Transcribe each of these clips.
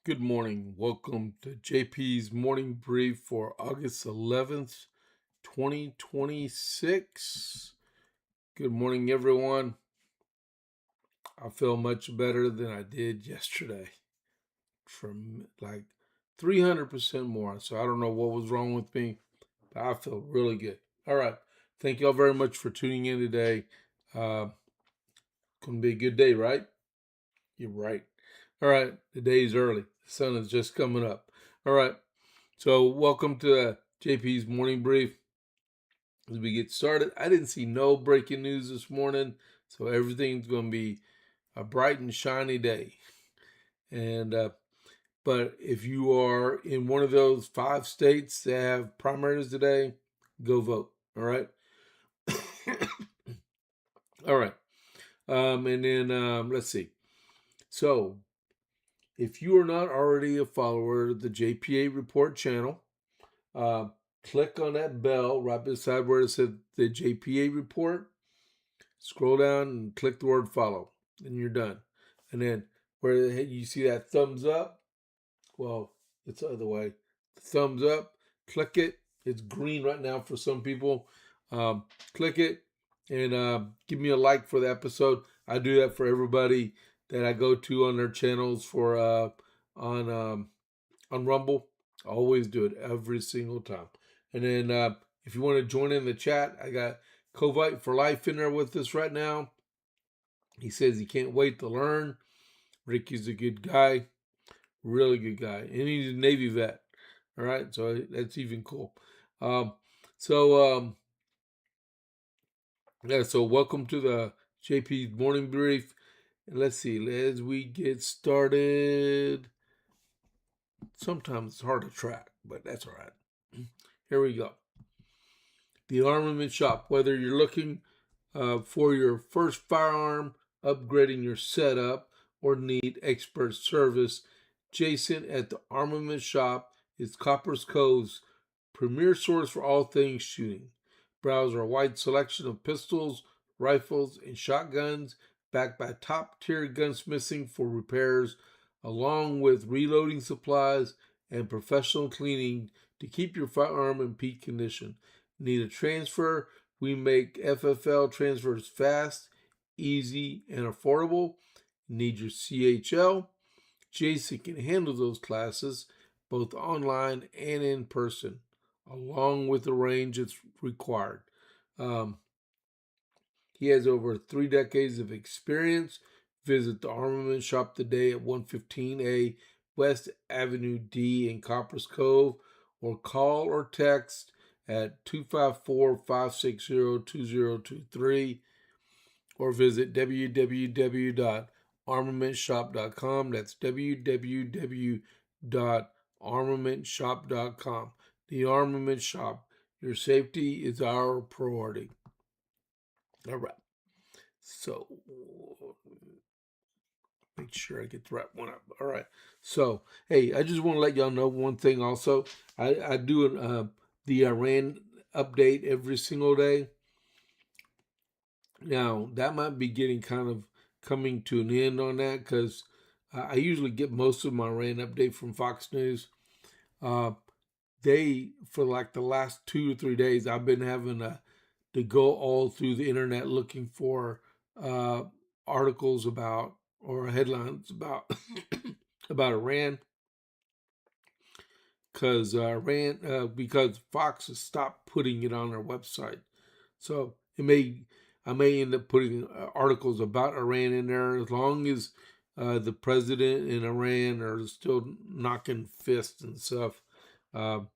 Good morning. Welcome to JP's morning brief for August 11th, 2026. Good morning, everyone. I feel much better than I did yesterday, from like 300% more. So I don't know what was wrong with me, but I feel really good. All right. Thank y'all very much for tuning in today. Gonna be a good day, right? You're right. All right. The day's early. The sun is just coming up. All right. So, welcome to JP's morning brief. As we get started, I didn't see no breaking news this morning, so everything's going to be a bright and shiny day. And but if you are in one of those 5 states that have primaries today, go vote. All right. All right. And then let's see. So, if you are not already a follower of the JPA Report channel, Uh, click on that bell right beside where it says the JPA report. Scroll down and click the word follow, and you're done. And then where you see that thumbs up, well, it's the other way. The thumbs up, click it. It's green right now for some people. Click it and give me a like for the episode. I do that for everybody that I go to on their channels for on Rumble. I always do it every single time. And then if you want to join in the chat, I got Covite for Life in there with us right now. He says he can't wait to learn. Ricky's a good guy, really good guy, and he's a Navy vet. All right, so that's even cool. Um, so yeah, so welcome to the JP's morning brief. And let's see, as we get started, sometimes it's hard to track, but that's all right. Here we go. The Armament Shop. Whether you're looking for your first firearm, upgrading your setup, or need expert service, Jason at the Armament Shop is Copper's Cove's premier source for all things shooting. Browse our wide selection of pistols, rifles, and shotguns, backed by top tier gunsmithing for repairs, along with reloading supplies and professional cleaning to keep your firearm in peak condition. Need a transfer? We make FFL transfers fast, easy, and affordable. Need your CHL? Jason can handle those classes both online and in person, along with the range that's required. He has over 3 decades of experience. Visit the Armament Shop today at 115A West Avenue D in Coppers Cove, or call or text at 254-560-2023, or visit www.armamentshop.com. That's www.armamentshop.com. The Armament Shop. Your safety is our priority. All right. So make sure I get the right one up. All right. So hey, I just want to let y'all know one thing. Also, I do the Iran update every single day. Now that might be getting kind of coming to an end on that, because I usually get most of my Iran update from Fox News. They, for like the last 2 or 3 days, I've been having to go all through the internet looking for articles about, or headlines about about Iran, because because Fox has stopped putting it on their website. So I may end up putting articles about Iran in there, as long as the president in Iran are still knocking fists and stuff, and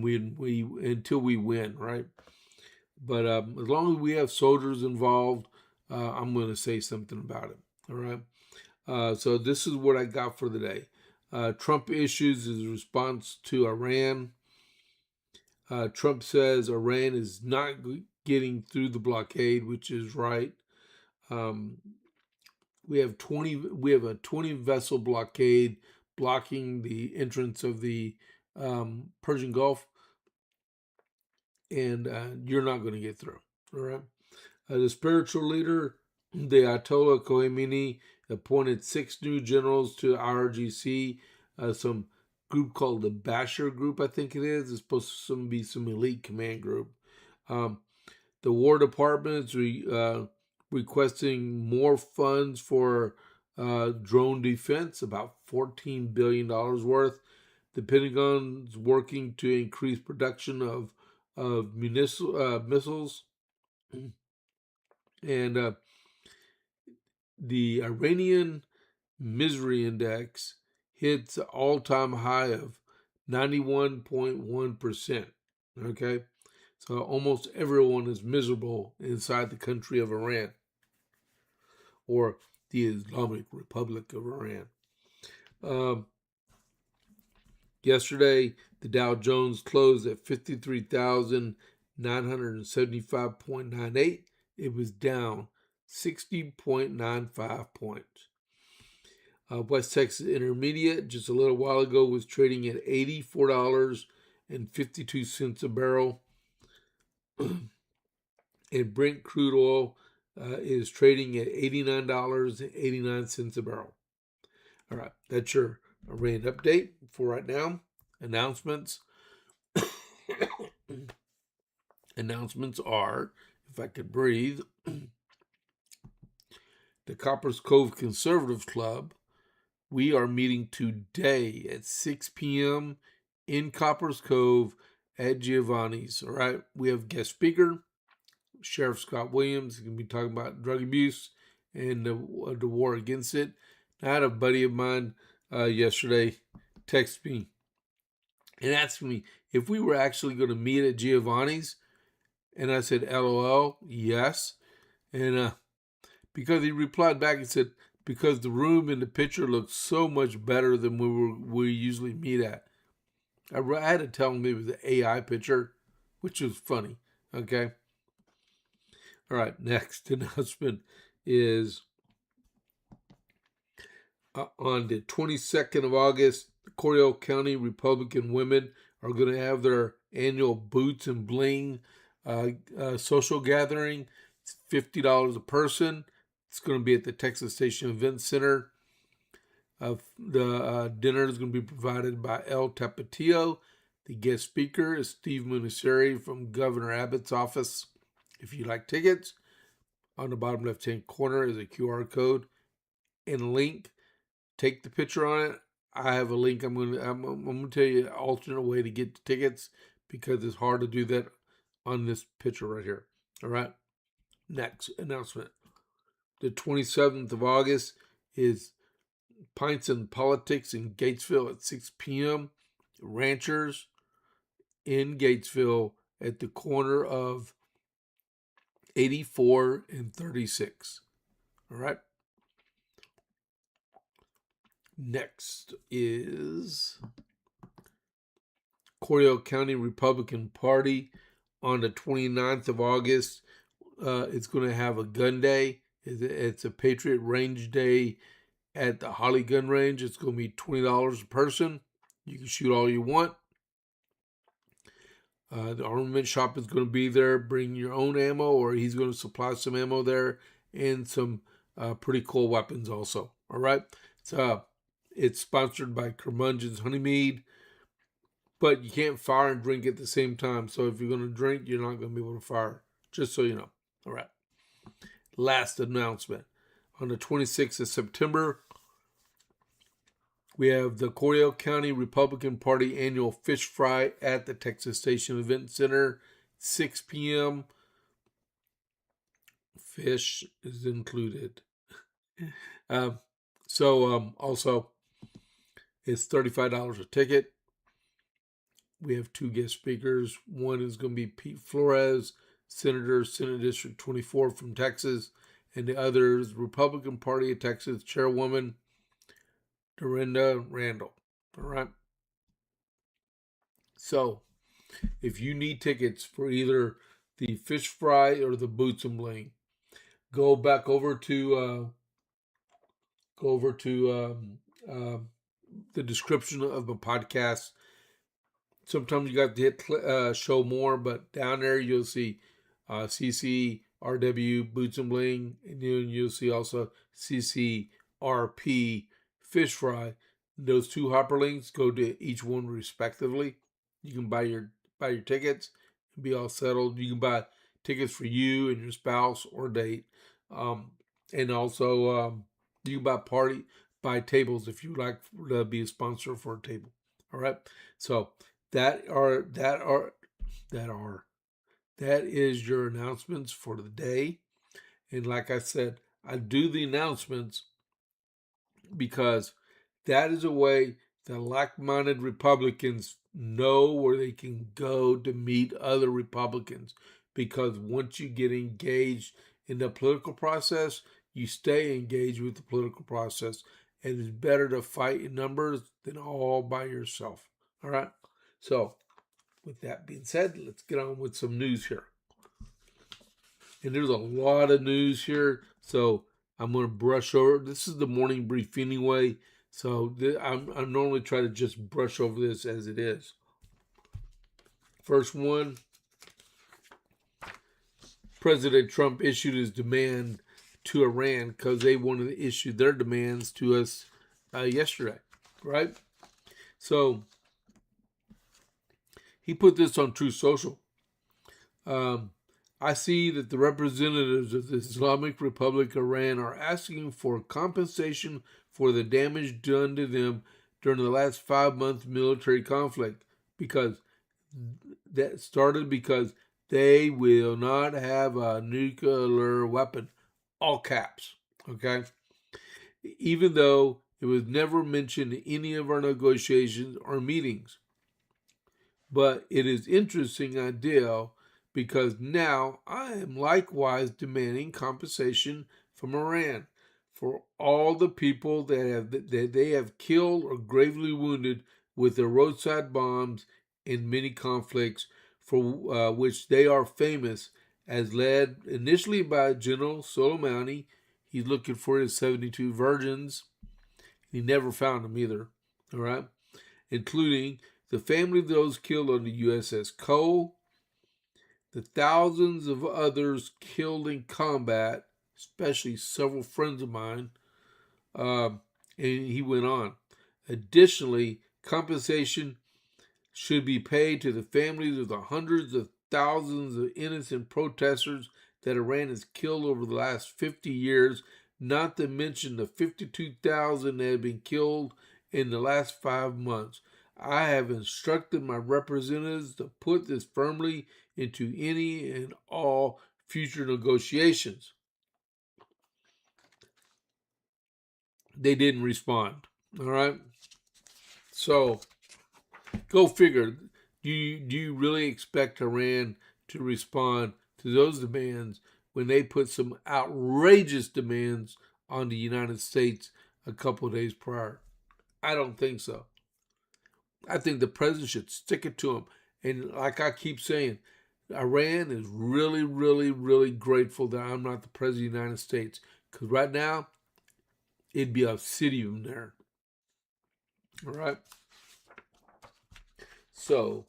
we until we win, right? But as long as we have soldiers involved, I'm going to say something about it. All right. So this is what I got for the day. Trump issues his response to Iran. Trump says Iran is not getting through the blockade, which is right. We have a 20 vessel blockade blocking the entrance of the Persian Gulf, and you're not going to get through. All right. The spiritual leader, the Ayatollah Khomeini, appointed 6 new generals to IRGC some group called the Basher Group, I think it is. It's supposed to be some elite command group. The War Department is requesting more funds for drone defense, about $14 billion worth. The Pentagon's working to increase production of missiles, and the Iranian Misery Index hits an all-time high of 91.1%. Okay, so almost everyone is miserable inside the country of Iran, or the Islamic Republic of Iran. Yesterday, the Dow Jones closed at 53,975.98. It was down 60.95 points. West Texas Intermediate, just a little while ago, was trading at $84.52 a barrel. And Brent crude oil is trading at $89.89 a barrel. All right, that's your Iran update for right now. Announcements. Announcements are, if I could breathe, the Coppers Cove Conservative Club. We are meeting today at 6 p.m. in Coppers Cove at Giovanni's. All right, we have guest speaker, Sheriff Scott Williams. He's going to be talking about drug abuse and the war against it. I had a buddy of mine yesterday text me and asked me if we were actually going to meet at Giovanni's. And I said, LOL, yes. And because he replied back and said, because the room in the picture looks so much better than we usually meet at. I had to tell him it was an AI picture, which was funny. Okay. All right. Next announcement is on the 22nd of August, the Coryell County Republican women are going to have their annual Boots and Bling social gathering. It's $50 a person. It's going to be at the Texas Station Event Center. The dinner is going to be provided by El Tapatio. The guest speaker is Steve Municieri from Governor Abbott's office. If you like tickets, on the bottom left-hand corner is a QR code and a link. Take the picture on it. I have a link. I'm going to tell you an alternate way to get the tickets because it's hard to do that on this picture right here. All right. Next announcement. The 27th of August is Pints and Politics in Gatesville at 6 p.m. Ranchers in Gatesville at the corner of 84 and 36. All right. Next is Coryell County Republican Party on the 29th of August. It's going to have a gun day. It's a Patriot Range Day at the Holly Gun Range. It's going to be $20 a person. You can shoot all you want. The armament shop is going to be there. Bring your own ammo, or he's going to supply some ammo there and some pretty cool weapons also. All right. It's sponsored by Curmudgeon's Honeymead, but you can't fire and drink at the same time. So if you're going to drink, you're not going to be able to fire, just so you know. All right. Last announcement. On the 26th of September, we have the Coryell County Republican Party annual fish fry at the Texas Station Event Center, 6 p.m. Fish is included. Also, it's $35 a ticket. We have two guest speakers. One is going to be Pete Flores, Senator, Senate District 24 from Texas, and the other is Republican Party of Texas Chairwoman Dorinda Randall. All right. So, if you need tickets for either the fish fry or the Boots and Bling, go back over to the description of my podcast. Sometimes you got to hit show more, but down there you'll see CCRW Boots and Bling, and you'll see also CCRP Fish Fry. Those two hyperlinks go to each one respectively. You can buy your tickets and be all settled. You can buy tickets for you and your spouse or date, and also you can buy tables if you like to be a sponsor for a table. All right, so that is your announcements for the day. And like I said, I do the announcements because that is a way that like-minded Republicans know where they can go to meet other Republicans. Because once you get engaged in the political process, you stay engaged with the political process. And it's better to fight in numbers than all by yourself. All right? So, with that being said, let's get on with some news here. And there's a lot of news here, so I'm going to brush over. This is the morning brief anyway, so I normally try to just brush over this as it is. First one, President Trump issued his demand to Iran because they wanted to issue their demands to us yesterday, right? So he put this on Truth Social. I see that the representatives of the Islamic Republic of Iran are asking for compensation for the damage done to them during the last 5-month military conflict because they will not have a nuclear weapon. All caps, okay? Even though it was never mentioned in any of our negotiations or meetings. But it is interesting idea because now I am likewise demanding compensation from Iran for all the people that they have killed or gravely wounded with their roadside bombs in many conflicts for which they are famous, as led initially by General Soleimani. He's looking for his 72 virgins. He never found them either, all right? Including the family of those killed on the USS Cole, the thousands of others killed in combat, especially several friends of mine, and he went on. Additionally, compensation should be paid to the families of the hundreds of thousands of innocent protesters that Iran has killed over the last 50 years, not to mention the 52,000 that have been killed in the last 5 months. I have instructed my representatives to put this firmly into any and all future negotiations. They didn't respond. All right. So, go figure. Do you really expect Iran to respond to those demands when they put some outrageous demands on the United States a couple of days prior? I don't think so. I think the president should stick it to them. And like I keep saying, Iran is really, really, really grateful that I'm not the president of the United States. Because right now, it'd be a city of them there. All right? So,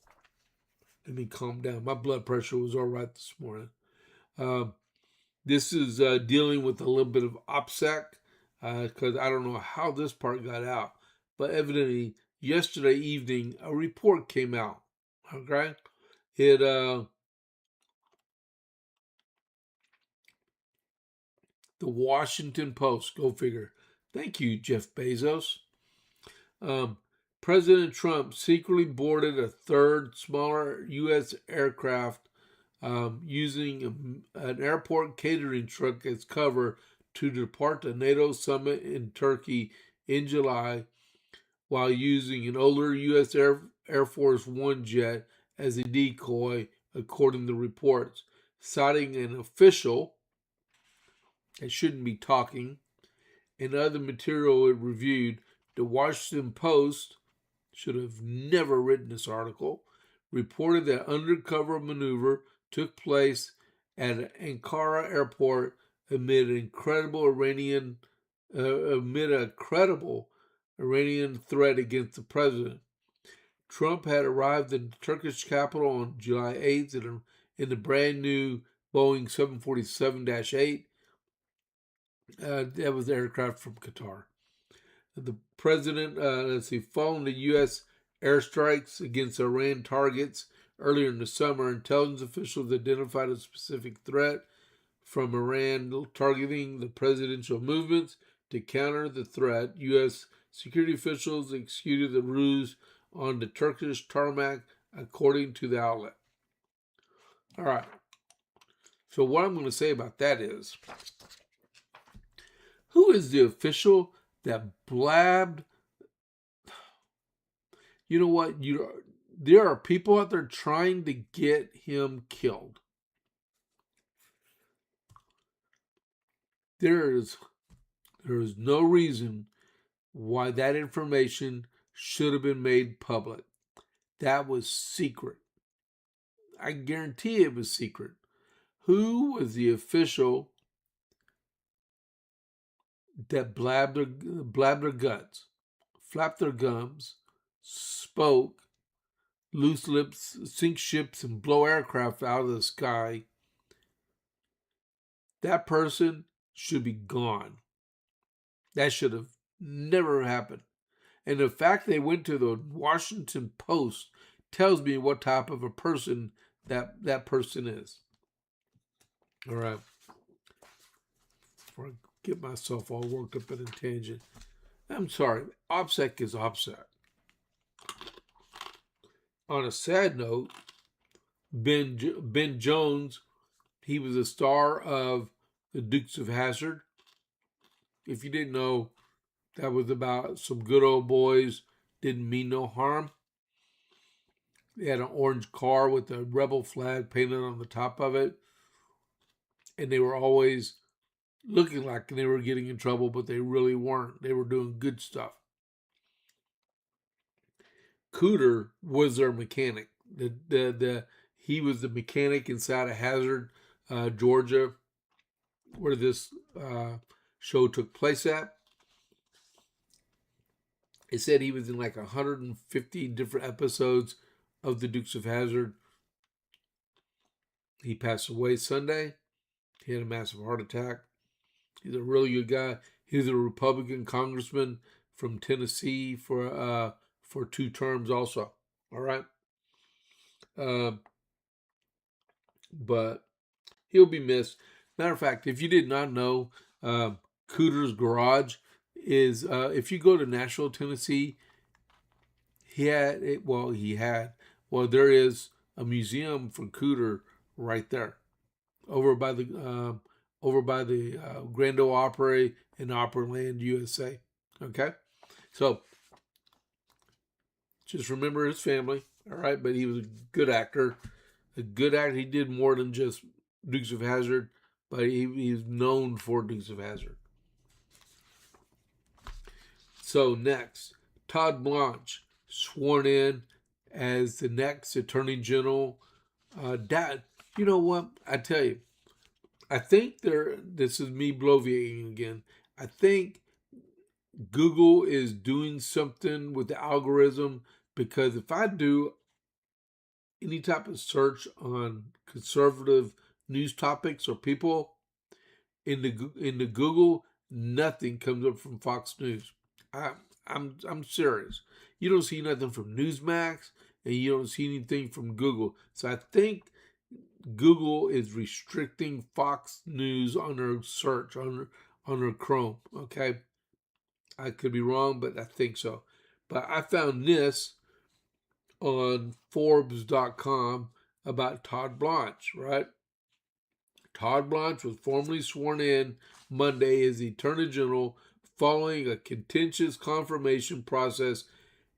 let me calm down. My blood pressure was all right this morning. This is dealing with a little bit of OPSEC because I don't know how this part got out. But evidently, yesterday evening, a report came out. Okay? It the Washington Post, go figure. Thank you, Jeff Bezos. President Trump secretly boarded a third, smaller U.S. aircraft using an airport catering truck as cover to depart the NATO summit in Turkey in July, while using an older U.S. Air Force One jet as a decoy, according to reports, citing an official that shouldn't be talking and other material it reviewed. The Washington Post should have never written this article, reported that undercover maneuver took place at Ankara airport amid a credible Iranian threat against the president. Trump had arrived in the Turkish capital on July 8th in the brand new Boeing 747-8. That was the aircraft from Qatar. The President, following the U.S. airstrikes against Iran targets earlier in the summer, intelligence officials identified a specific threat from Iran targeting the presidential movements. To counter the threat, U.S. security officials executed the ruse on the Turkish tarmac, according to the outlet. All right. So what I'm going to say about that is, who is the official that blabbed? You know what? There are people out there trying to get him killed. There is no reason why that information should have been made public. That was secret. I guarantee it was secret. Who was the official that blabbed their guts, flapped their gums, spoke, loose lips, sink ships, and blow aircraft out of the sky? That person should be gone. That should have never happened. And the fact they went to the Washington Post tells me what type of a person that person is. All right. Before I get myself all worked up in a tangent, I'm sorry. OPSEC is OPSEC. On a sad note, Ben Jones, he was a star of the Dukes of Hazzard. If you didn't know, that was about some good old boys, didn't mean no harm. They had an orange car with a rebel flag painted on the top of it. And they were always looking like they were getting in trouble, but they really weren't. They were doing good stuff. Cooter was their mechanic. He was the mechanic inside of Hazard, Georgia, where this show took place at. It said he was in like 150 different episodes of the Dukes of Hazzard. He passed away Sunday. He had a massive heart attack. He's a really good guy. He was a Republican congressman from Tennessee for 2 terms also. All right. But he'll be missed. Matter of fact, if you did not know, Cooter's Garage is, if you go to Nashville, Tennessee, there is a museum for Cooter right there, over by the Grand Ole Opry in Opryland, USA. Okay, so just remember his family. All right, but he was a good actor. He did more than just Dukes of Hazzard, but he's known for Dukes of Hazzard. So next, Todd Blanche sworn in as the next Attorney General. You know what? I tell you, I think this is me bloviating again. I think Google is doing something with the algorithm, because if I do any type of search on conservative news topics or people in the Google, nothing comes up from Fox News. I'm serious. You don't see nothing from Newsmax, and you don't see anything from Google. So I think Google is restricting Fox News on their search on their Chrome. Okay, I could be wrong, but I think so. But I found this on Forbes.com about Todd Blanche. Right, Todd Blanche was formally sworn in Monday as the Attorney General following a contentious confirmation process,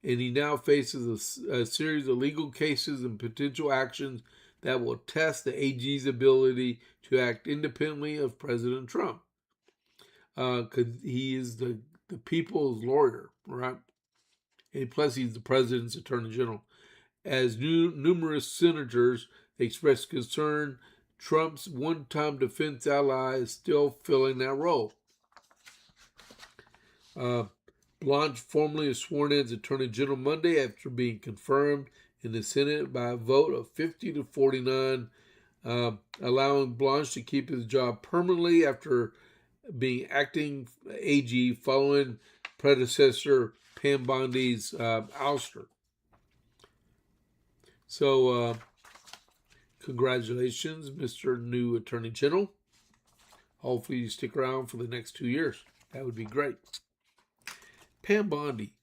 and he now faces a series of legal cases and potential actions that will test the AG's ability to act independently of President Trump. Because he is the people's lawyer, right? And plus, he's the president's attorney general. As numerous senators expressed concern, Trump's one-time defense ally is still filling that role. Blanche formally was sworn in as Attorney General Monday after being confirmed in the Senate by a vote of 50 to 49, allowing Blanche to keep his job permanently after being acting AG following predecessor Pam Bondi's ouster. So, congratulations, Mr. New Attorney General. Hopefully you stick around for the next 2 years. That would be great. Pam Bondi,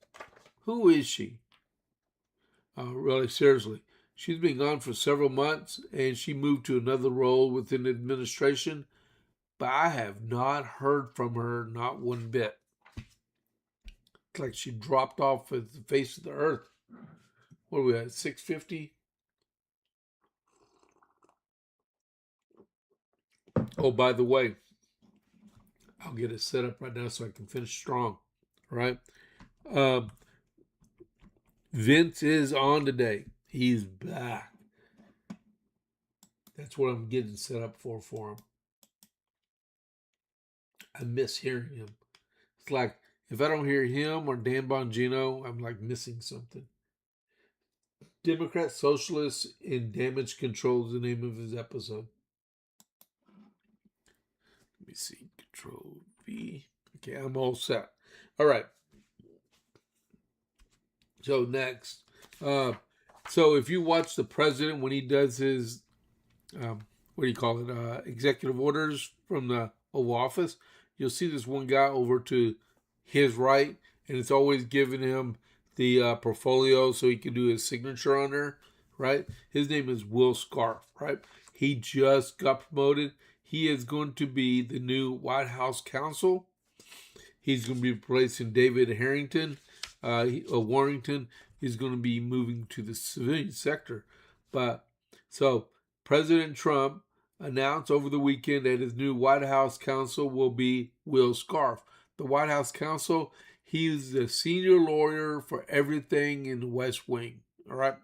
who is she? Really, seriously. She's been gone for several months, and she moved to another role within the administration, but I have not heard from her, not one bit. It's like she dropped off the face of the earth. What are we at, 650? Oh, by the way, I'll get it set up right now so I can finish strong, right? Vince is on today. He's back. That's what I'm getting set up for him. I miss hearing him. It's like if I don't hear him or Dan Bongino, I'm like missing something. Democrat, Socialists, and Damage Control is the name of his episode. Let me see. Control V. Okay, I'm all set. All right. So next. So if you watch the president when he does his, what do you call it, executive orders from the Oval Office, you'll see this one guy over to his right, and it's always giving him the portfolio so he can do his signature on there, right? His name is Will Scarf, right? He just got promoted. He is going to be the new White House counsel. He's going to be replacing David Harrington. Warrington is going to be moving to the civilian sector. But so President Trump announced over the weekend that his new White House counsel will be Will Scarf. The White House counsel, he is the senior lawyer for everything in the West Wing. All right.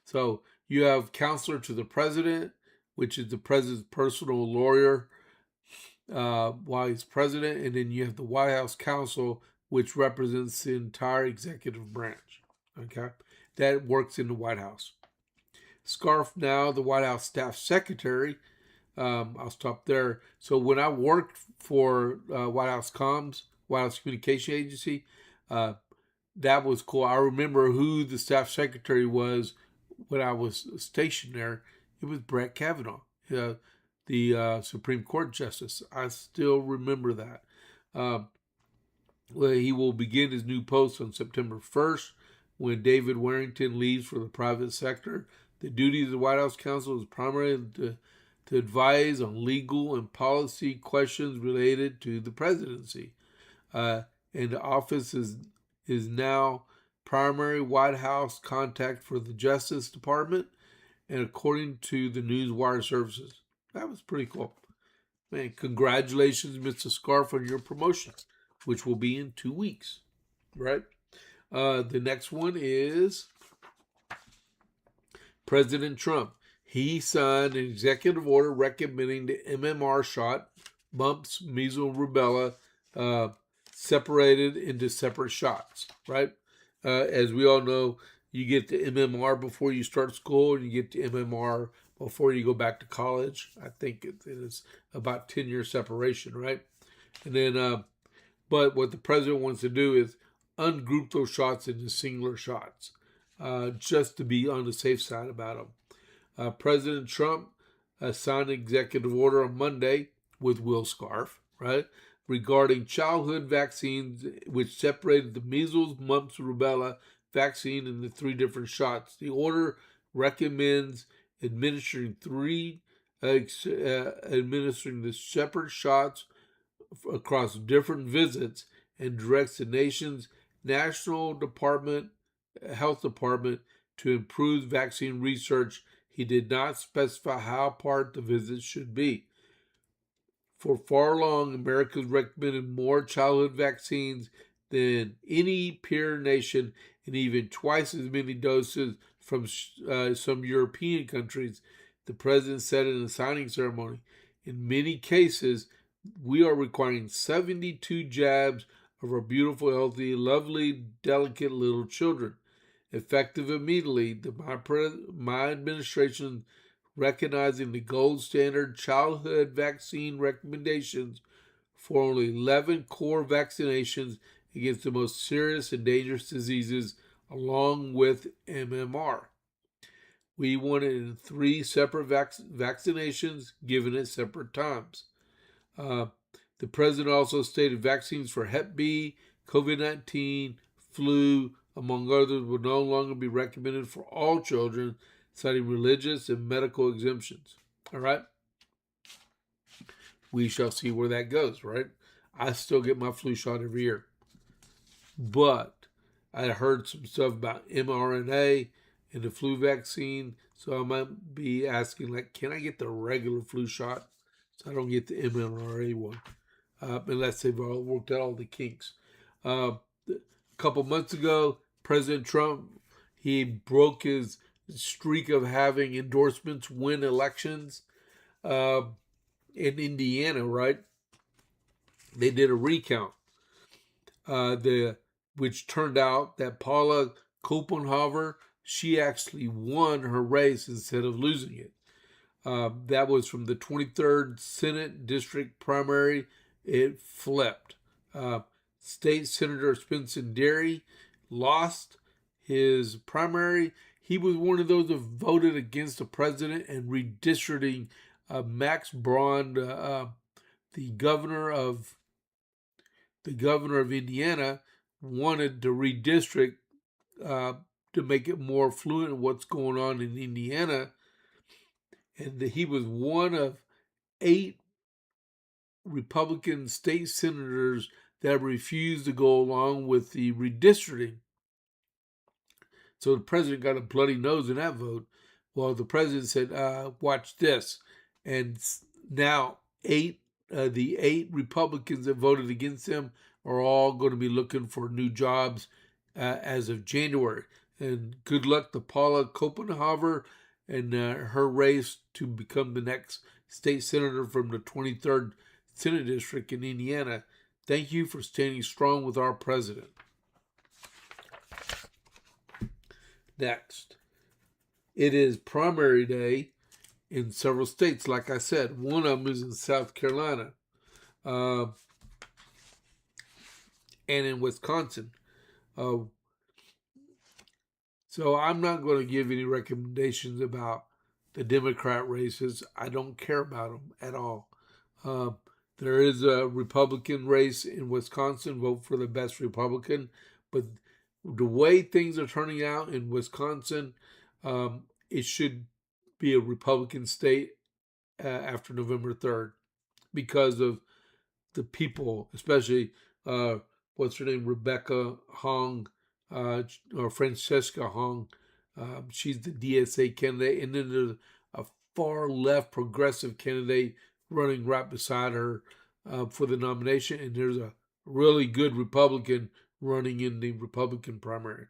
So you have counselor to the president, which is the president's personal lawyer while he's president, and then you have the White House counsel, which represents the entire executive branch. Okay, that works in the White House. Scarf now the White House staff secretary. I'll stop there. So when I worked for White House Comms, White House Communication Agency, that was cool. I remember who the staff secretary was when I was stationed there. It was Brett Kavanaugh, the Supreme Court Justice. I still remember that. Well, he will begin his new post on September 1st when David Warrington leaves for the private sector. The duty of the White House counsel is primarily to advise on legal and policy questions related to the presidency. And the office is now primary White House contact for the Justice Department, and according to the Newswire services. That was pretty cool. Man, congratulations, Mr. Scarf, on your promotion, which will be in 2 weeks, right? The next one is President Trump. He signed an executive order recommending the MMR shot, mumps, measles, rubella, separated into separate shots, right? As we all know, you get the MMR before you start school, and you get the MMR before you go back to college. I think it is about 10-year separation, right? And then, but what the president wants to do is ungroup those shots into singular shots, just to be on the safe side about them. President Trump signed an executive order on Monday with Will Scarf, right, regarding childhood vaccines, which separated the measles, mumps, rubella vaccine into 3 different shots. The order recommends administering the separate shots across different visits and directs the nation's National Health Department to improve vaccine research. He did not specify how apart the visits should be. For far long, America has recommended more childhood vaccines than any peer nation, and even twice as many doses from some European countries, the president said in a signing ceremony. In many cases, we are requiring 72 jabs of our beautiful, healthy, lovely, delicate little children. Effective immediately, my administration recognizing the gold standard childhood vaccine recommendations for only 11 core vaccinations against the most serious and dangerous diseases, along with MMR. We want it in 3 separate vaccinations given at separate times. The president also stated vaccines for Hep B, COVID 19, flu, among others, will no longer be recommended for all children, citing religious and medical exemptions. All right? We shall see where that goes, right? I still get my flu shot every year. But I heard some stuff about mRNA and the flu vaccine, so I might be asking, like, can I get the regular flu shot so I don't get the mRNA one? Unless they've all worked out all the kinks. A couple months ago, President Trump, he broke his streak of having endorsements win elections in Indiana, right? They did a recount, which turned out that Paula Copenhaver, she actually won her race instead of losing it. That was from the 23rd Senate District primary. It flipped. State Senator Spencer Derry lost his primary. He was one of those that voted against the president and redistricting. Max Braun, the governor of Indiana, wanted to redistrict to make it more fluent in what's going on in Indiana. And he was one of 8 Republican state senators that refused to go along with the redistricting. So the president got a bloody nose in that vote. Well, the president said, watch this. And now the 8 Republicans that voted against him are all going to be looking for new jobs as of January. And good luck to Paula Copenhaver and her race to become the next state senator from the 23rd Senate District in Indiana. Thank you for standing strong with our president. Next, it is primary day in several states. Like I said, one of them is in South Carolina and in Wisconsin. So I'm not going to give any recommendations about the Democrat races. I don't care about them at all. There is a Republican race in Wisconsin. Vote for the best Republican. But the way things are turning out in Wisconsin, it should be a Republican state after November 3rd because of the people, especially what's her name, Rebecca Hong, or Francesca Hong. She's the DSA candidate, and then there's a far left progressive candidate running right beside her for the nomination, and there's a really good Republican running in the Republican primary.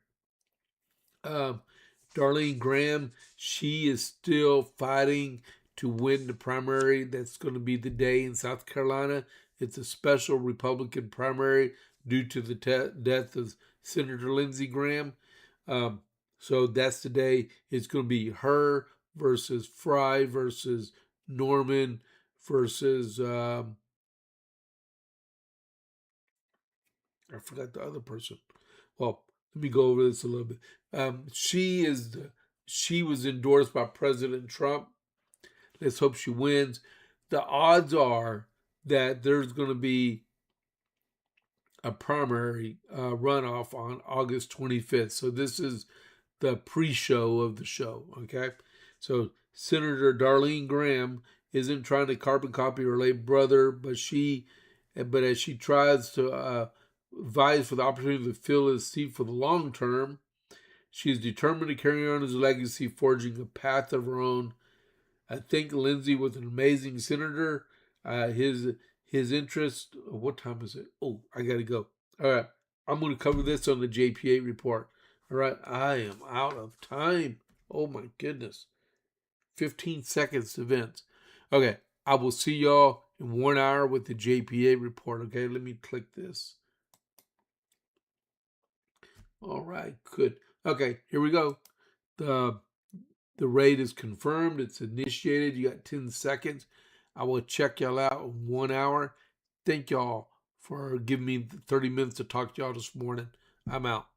Darlene Graham, she is still fighting to win the primary. That's going to be the day in South Carolina. It's a special Republican primary due to the death of Senator Lindsey Graham. So that's the day. It's going to be her versus Fry versus Norman versus I forgot the other person. Well, let me go over this a little bit. She was endorsed by President Trump. Let's hope she wins. The odds are that there's going to be a primary runoff on August 25th. So this is the pre-show of the show, okay? So Senator Darlene Graham isn't trying to carbon copy her late brother, but as she tries to vies for the opportunity to fill his seat for the long term, she is determined to carry on his legacy, forging a path of her own. I think Lindsey was an amazing senator. His interest. What time is it? Oh, I gotta go. All right, I'm going to cover this on the JPA report. All right, I am out of time. Oh my goodness, 15 seconds to Vince. Okay, I will see y'all in 1 hour with the JPA report. Okay, let me click this. All right, good. Okay, here we go. The raid is confirmed. It's initiated. You got 10 seconds. I will check y'all out in 1 hour. Thank y'all for giving me 30 minutes to talk to y'all this morning. I'm out.